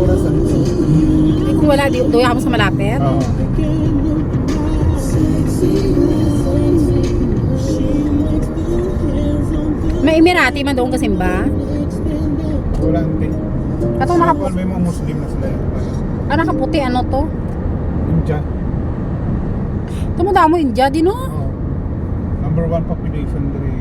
oras ang ito. Eh, kung wala, doon ako sa malapit. Oo. May Emirati man doon kasimba. Wala hindi. Katong nakaputi. May mga Muslim na sila. Ah, nakaputi, ano to? India. Tumunda mo India din, no? Oo. Number 1 population diri.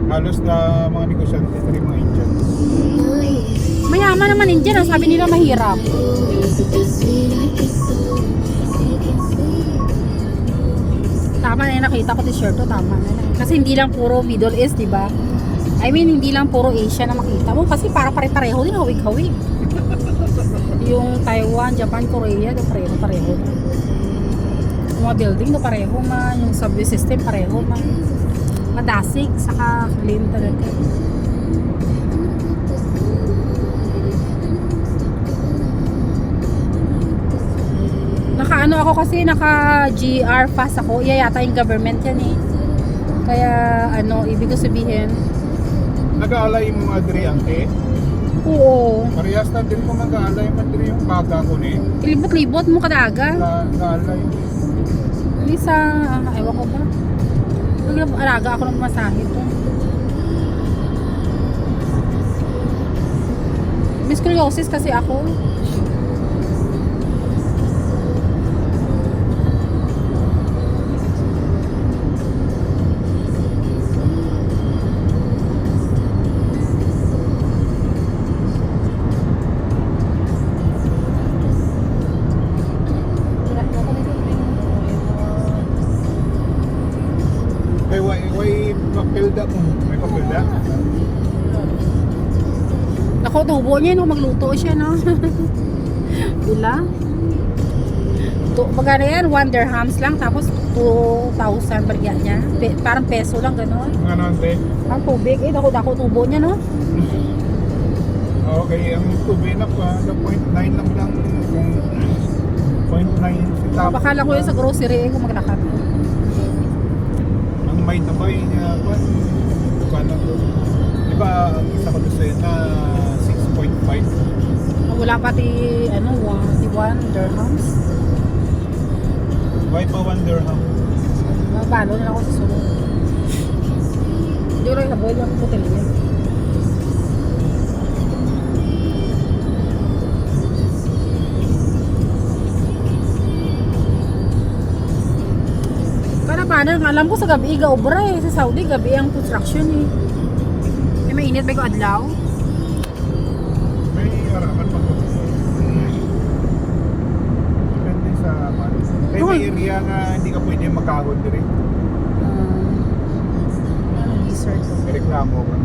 Halos na mga negosyante diri mga Indian. Mayaman naman India, no? Sabi nila mahirap. Tama na yung nakita ko t-shirt to, tama na. Kasi hindi lang puro Middle East, di ba? I mean, hindi lang puro Asia na makita mo. Kasi para pare-pareho din, hawig-hawig. Yung Taiwan, Japan, Korea, pareho-pareho. Yung mga building, no, pareho man. Yung subway system, pareho man. Madasig, saka clean talaga. Naka-ano ako kasi, naka-GR pass ako. Yata yung government yan eh. Kaya, ano, ibig ko sabihin, Nag-aalay mo nga diri ante. oo. Parehas na din ko nag-aalay man diri yung baga ko ni. Libot-libot mo kadaga. Nag-aalay. Lisa, ewan ko ba? Alaga ako ng masahe to. May scoliosis kasi ako. Way papilda mo. May papilda? Ako, tubo niya, no? Magluto siya, no? Pula. Magkano yan? 1 dirhams lang, tapos 2,000 barya niya. Parang peso lang, gano'n. Mga nante. Ang tubig, eh, dako tubo niya, no? Okay, ang tubig na pa, 0.9 lang kung 0.9 centavo. Baka lang ko yun sa grocery, eh, kung maglakad. Ang may tabay niya, kung di ba, ang isa ko doon na 6.5. Wala pati, ano, 1 dirhams. Why pa 1 dirham? Mabalo na ako sa sunod. Hindi ko lang naboy yung hotel niya. Paano, alam ko sa gabi, gaobra eh. Sa Saudi, gabi ang construction eh. Eh, mainit ba ko adlaw? May araman pa ko. Depende sa kaya may area nga hindi ka pwede makahod diri. Ano, desert. May reklamo ka.